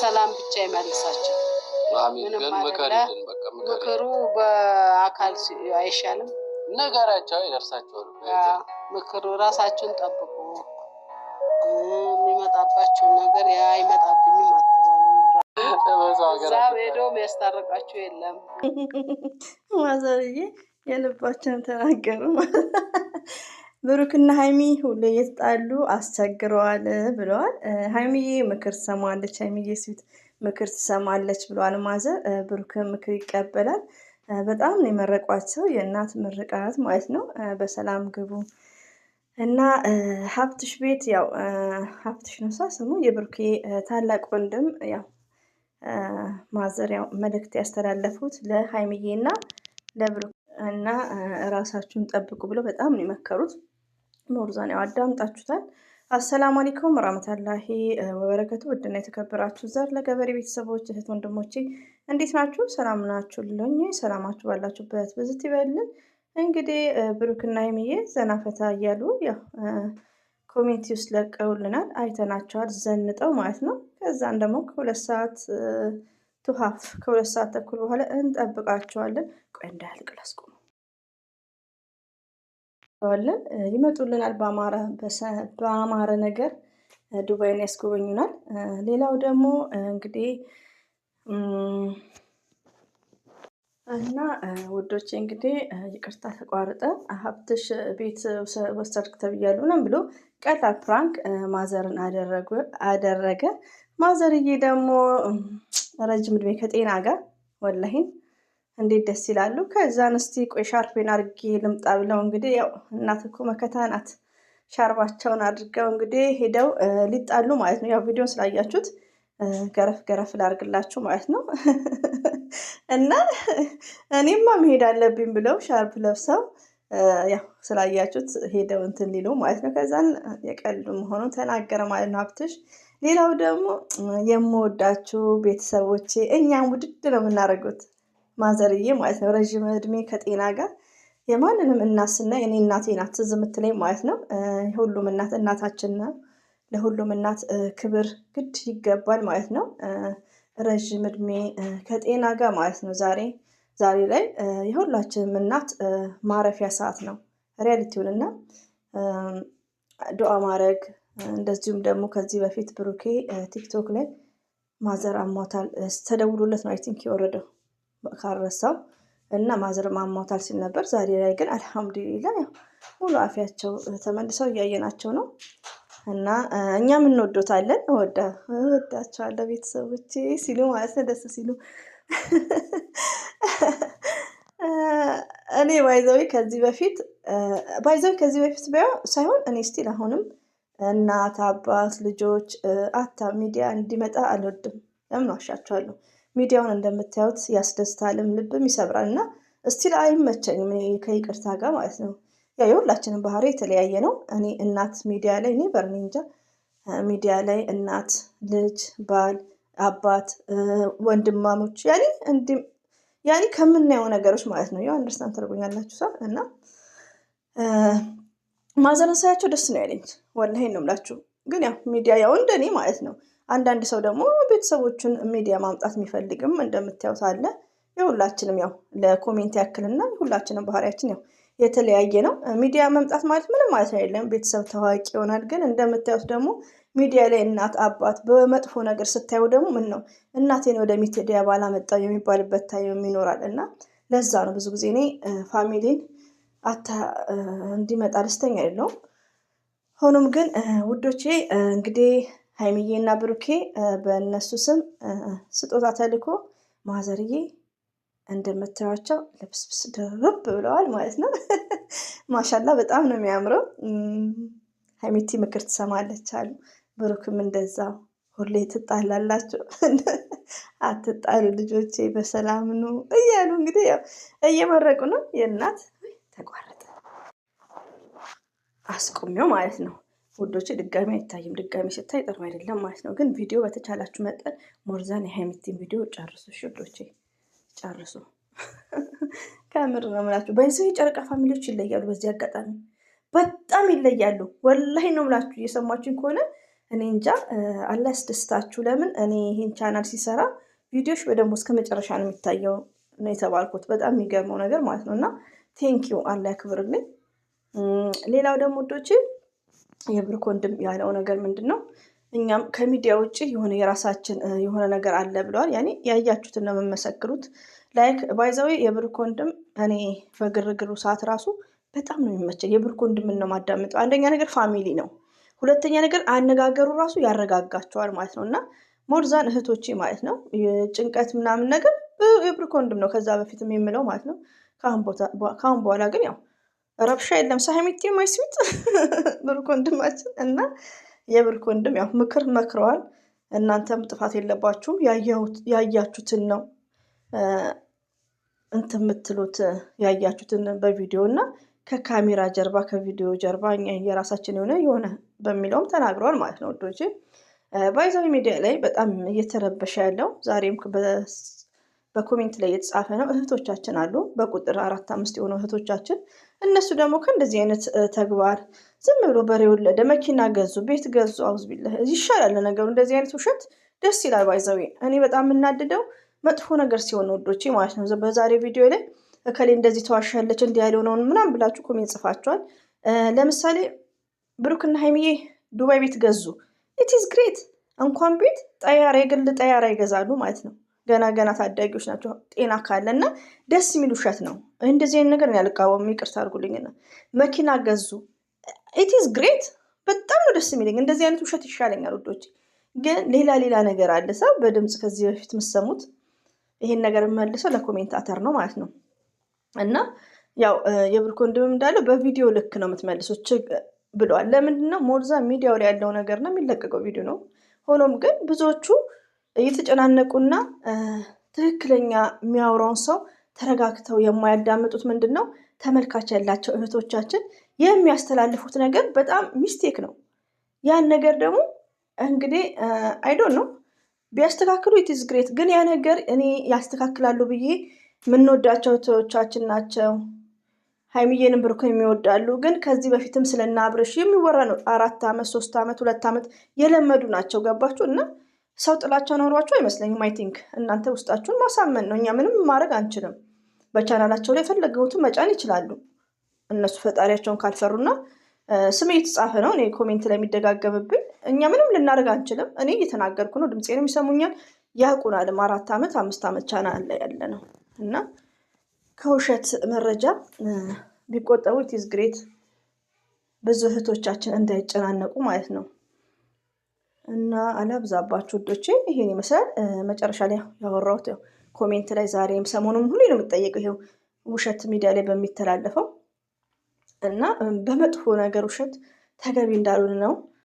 ሰላም ብቻ ይመልሳቸው። ምንም አይደለም። ምክሩ በአካል አይሻልም? ነገራቸው ይደርሳቸው። ምክሩ ራሳችሁን ጠብቁ። የሚመጣባቸውን ነገር ያ አይመጣብኝም አትበሉ። እዛ ሄዶ የሚያስታርቃችሁ የለም። ማዘርዬ የልባቸውን ተናገሩ። ብሩክና ሀይሚ ሁሌ እየተጣሉ አስቸግረዋል ብለዋል። ሀይሚዬ ምክር ትሰማለች፣ ሀይሚዬ ስዊት ምክር ትሰማለች ብለዋል ማዘር። ብሩክ ምክር ይቀበላል። በጣም ነው የመረቋቸው፣ የእናት ምርቃት ማለት ነው። በሰላም ግቡ እና ሀብትሽ ቤት ያው ሀብትሽ ነው ስሙ የብሩኬ ታላቅ ወንድም ያው ማዘር ያው መልእክት ያስተላለፉት ለሀይሚዬ እና ለብሩክ እና ራሳችሁን ጠብቁ ብለው በጣም ነው የመከሩት። ኖርዛን ያው አዳምጣችሁታል። አሰላሙ አለይኩም ወራህመቱላሂ ወበረከቱ። ውድና የተከበራችሁ ዘር ለገበሬ ቤተሰቦች እህት ወንድሞቼ እንዴት ናችሁ? ሰላም ናችሁልኝ? ሰላማችሁ ባላችሁበት ብዝት ይበልን። እንግዲህ ብሩክና ሀይሚዬ ዘና ፈታ እያሉ ያው ኮሜንት ውስጥ ለቀውልናል፣ አይተናቸዋል ዘንጠው ማለት ነው። ከዛን ደግሞ ከ2 ሰዓት ቱሃፍ ከ2 ሰዓት ተኩል በኋላ እንጠብቃቸዋለን። ቆይ እንዳያልቅ ላስቆመው ይመጡልናል። በአማረ ነገር ዱባይን ያስጎበኙናል። ሌላው ደግሞ እንግዲህ እና ውዶቼ እንግዲህ ይቅርታ ተቋርጠ ሀብትሽ ቤት ወሰድክ ተብያለሁ ነው ብሎ ቀላል ፕራንክ ማዘርን አደረገ። ማዘርዬ ደግሞ ረጅም እድሜ ከጤና ጋር ወላሂን እንዴት ደስ ይላሉ። ከዛን እስቲ ቆይ ሻርፔን አድርጌ ልምጣ ብለው እንግዲህ ያው እናት እኮ መከታ ናት። ሻርባቸውን አድርገው እንግዲህ ሄደው ሊጣሉ ማለት ነው። ያው ቪዲዮን ስላያችሁት ገረፍ ገረፍ ላርግላችሁ ማለት ነው። እና እኔማ መሄድ አለብኝ ብለው ሻርፕ ለብሰው ያው ስላያችሁት ሄደው እንትን ሊሉ ማለት ነው። ከዛን የቀልዱ መሆኑን ተናገረ ማለት ነው ሀብትሽ። ሌላው ደግሞ የምወዳችሁ ቤተሰቦቼ እኛም ውድድ ነው የምናደርጉት ማዘርዬ ማለት ነው። ረዥም እድሜ ከጤና ጋር የማንንም እናት ስናይ እኔ እናቴ ናት ትዝ የምትለኝ ማለት ነው። ሁሉም እናት እናታችን ነው። ለሁሉም እናት ክብር ግድ ይገባል ማለት ነው። ረዥም እድሜ ከጤና ጋር ማለት ነው። ዛሬ ላይ የሁላችንም እናት ማረፊያ ሰዓት ነው ሪያሊቲውንና ዱዓ ማድረግ እንደዚሁም ደግሞ ከዚህ በፊት ብሩኬ ቲክቶክ ላይ ማዘር አሟታል ተደውሎለት ነው አይ ቲንክ የወረደው ካረሳው እና ማዘር አሟታል ሲል ነበር። ዛሬ ላይ ግን አልሐምዱሊላህ ያው ሙሉ አፊያቸው ተመልሰው እያየናቸው ነው። እና እኛም እንወዶታለን። እወዳቸዋለሁ ቤተሰቦቼ ሲሉ ማለት ነው ደስ ሲሉ እኔ ባይዘዊ ከዚህ በፊት ሳይሆን እኔ ስቲል አሁንም እናት አባት ልጆች ሚዲያ እንዲመጣ አልወድም። ለምን ዋሻቸዋለሁ? ሚዲያውን እንደምታዩት ያስደስታልም ልብም ይሰብራል እና ስቲል አይመቸኝም ከይቅርታ ጋር ማለት ነው። ያው የሁላችንም ባህሪ የተለያየ ነው። እኔ እናት ሚዲያ ላይ እኔ እንጃ ሚዲያ ላይ እናት ልጅ ባል አባት ወንድማሞች ያኔ ከምናየው ነገሮች ማለት ነው። ያው አንደርስታንድ ተደርጎኛላችሁ ሰው እና ማዘርን ሳያቸው ደስ ነው ያለኝ ወላሂ ነው የምላችሁ። ግን ያው ሚዲያ ያው እንደኔ ማለት ነው። አንዳንድ ሰው ደግሞ ቤተሰቦቹን ሚዲያ ማምጣት የሚፈልግም እንደምታዩት አለ። የሁላችንም ያው ለኮሜንት ያክልና ሁላችንም ባህሪያችን ያው የተለያየ ነው። ሚዲያ መምጣት ማለት ምንም ማለት አይደለም። ቤተሰብ ታዋቂ ይሆናል። ግን እንደምታዩት ደግሞ ሚዲያ ላይ እናት አባት በመጥፎ ነገር ስታዩ ደግሞ ምን ነው እናቴን ወደ ሚዲያ ባላመጣው የሚባልበት ታይም ይኖራል። እና ለዛ ነው ብዙ ጊዜ እኔ ፋሚሊን እንዲመጣ ደስተኛ አይደለሁም። ሆኖም ግን ውዶቼ እንግዲህ ሀይሚዬ እና ብሩኬ በእነሱ ስም ስጦታ ተልኮ ማዘርዬ እንደምታዩቸው ልብስብስ ድርብ ብለዋል ማለት ነው። ማሻላ በጣም ነው የሚያምረው። ሀይሚቲ ምክር ትሰማለች አሉ። ብሩክም እንደዛ ሁሌ ትጣላላችሁ አትጣሉ ልጆቼ በሰላም ነው እያሉ እንግዲህ ያው እየመረቁ ነው። የእናት ተቋረጠ አስቆሚው ማለት ነው ውዶቼ። ድጋሚ አይታይም። ድጋሚ ሲታይ ጥሩ አይደለም ማለት ነው። ግን ቪዲዮ በተቻላችሁ መጠን ሞርዛን የሀይሚቲን ቪዲዮ ጨርሱ ውዶቼ፣ ጨርሱ። ከምር ነው የምላችሁ። በዚህ የጨረቃ ፋሚሊዎች ይለያሉ። በዚህ አጋጣሚ በጣም ይለያሉ። ወላሂ ነው የምላችሁ። እየሰማችሁኝ ከሆነ እኔ እንጃ አላህ ያስደስታችሁ። ለምን እኔ ይሄን ቻናል ሲሰራ ቪዲዮዎች በደንብ እስከ መጨረሻ ነው የሚታየው ነው የተባልኩት። በጣም የሚገርመው ነገር ማለት ነው። እና ቴንኪዩ አላህ ያክብርልኝ። ሌላው ደግሞ ወዶቼ የብሩክ ወንድም ያለው ነገር ምንድን ነው? እኛም ከሚዲያ ውጭ የሆነ የራሳችን የሆነ ነገር አለ ብለዋል። ያኔ ያያችሁትን ነው የምመሰክሩት። ላይክ ባይዘዌ የብሩክ ወንድም እኔ በግርግሩ ሰዓት ራሱ በጣም ነው የሚመቸኝ። የብሩክ ወንድምን ነው ማዳምጠው። አንደኛ ነገር ፋሚሊ ነው፣ ሁለተኛ ነገር አነጋገሩ ራሱ ያረጋጋቸዋል ማለት ነው። እና ሞርዛን እህቶቼ ማለት ነው ጭንቀት ምናምን ነገር የብሩክ ወንድም ነው ከዛ በፊትም የምለው ማለት ነው። ከአሁን በኋላ ግን ያው ረብሻ የለም። ሳይሚቴ ማይስዊት ብሩክ ወንድማችን እና የብሩክ ወንድም ያው ምክር መክረዋል። እናንተም ጥፋት የለባችሁም፣ ያያችሁትን ነው እንትን የምትሉት ያያችሁትን በቪዲዮ እና ከካሜራ ጀርባ ከቪዲዮ ጀርባ እኛ የራሳችን የሆነ በሚለውም ተናግረዋል ማለት ነው። ወዶቼ ባይዛዊ ሚዲያ ላይ በጣም እየተረበሸ ያለው ዛሬም በኮሜንት ላይ የተጻፈ ነው። እህቶቻችን አሉ በቁጥር 4-5 የሆኑ እህቶቻችን። እነሱ ደግሞ ከእንደዚህ አይነት ተግባር ዝም ብሎ በሬ ወለደ፣ መኪና ገዙ፣ ቤት ገዙ፣ አውዝ ቢላ ይሻላል ነገሩ። እንደዚህ አይነት ውሸት ደስ ይላል። ባይዛዊ እኔ በጣም የምናድደው መጥፎ ነገር ሲሆን ወዶቼ ማለት ነው። በዛሬ ቪዲዮ ላይ እከሌ እንደዚህ ተዋሻለች እንዲህ ያለው ነው ምናምን ብላችሁ ኮሜንት ጽፋችኋል። ለምሳሌ ብሩክና ሀይሚዬ ዱባይ ቤት ገዙ። ኢትስ ግሬት። እንኳን ቤት ጠያራ፣ የግል ጠያራ ይገዛሉ ማለት ነው። ገና ታዳጊዎች ናቸው። ጤና ካለ እና ደስ የሚል ውሸት ነው። እንደዚህ አይነት ነገር ያልቃወም፣ ይቅርታ አድርጉልኝና መኪና ገዙ። ኢትስ ግሬት። በጣም ነው ደስ የሚለኝ። እንደዚህ አይነት ውሸት ይሻለኛል ወዶች። ግን ሌላ ነገር አለ ሰው በድምፅ ከዚህ በፊት የምትሰሙት ይሄን ነገር መልሰው ለኮሜንታተር ነው ማለት ነው። እና ያው የብሩክ ወንድም እንዳለው በቪዲዮ ልክ ነው የምትመልሱት ብለዋል። ለምንድን ነው ሞርዛ ሚዲያው ላይ ያለው ነገር ነው የሚለቀቀው ቪዲዮ ነው። ሆኖም ግን ብዙዎቹ እየተጨናነቁና ትክክለኛ የሚያወራውን ሰው ተረጋግተው የማያዳምጡት ምንድን ነው ተመልካች ያላቸው እህቶቻችን የሚያስተላልፉት ነገር በጣም ሚስቴክ ነው። ያን ነገር ደግሞ እንግዲህ አይዶን ነው ቢያስተካክሉ ኢትስ ግሬት። ግን ያ ነገር እኔ ያስተካክላሉ ብዬ የምንወዳቸው እህቶቻችን ናቸው። ሀይሚዬንም ብሩክን የሚወዳሉ። ግን ከዚህ በፊትም ስለና አብርሽ የሚወራ ነው። 4 ዓመት 3 ዓመት 2 ዓመት የለመዱ ናቸው። ገባችሁ? እና ሰው ጥላቸው ኖሯቸው አይመስለኝም። አይ ቲንክ እናንተ ውስጣችሁን ማሳመን ነው። እኛ ምንም ማድረግ አንችልም። በቻናላቸው ላይ የፈለገውትን መጫን ይችላሉ እነሱ ፈጣሪያቸውን ካልፈሩና ስም እየተጻፈ ነው። እኔ ኮሜንት ላይ የሚደጋገብብኝ እኛ ምንም ልናደርግ አንችልም። እኔ እየተናገርኩ ነው። ድምፄንም ይሰሙኛል፣ ያውቁናልም። 4 ዓመት 5 ዓመት ቻናል ላይ ያለ ነው እና ከውሸት መረጃ ቢቆጠቡ ኢትስ ግሬት። ብዙ እህቶቻችን እንዳይጨናነቁ ማለት ነው። እና አላብዛባችሁ ወዶቼ፣ ይሄን ይመስላል። መጨረሻ ላይ ያወራሁት ኮሜንት ላይ ዛሬም ሰሞኑን ሁሌ ነው የምጠየቀው ይሄው ውሸት ሚዲያ ላይ በሚተላለፈው እና በመጥፎ ነገር ውሸት ተገቢ እንዳልሆነ ነው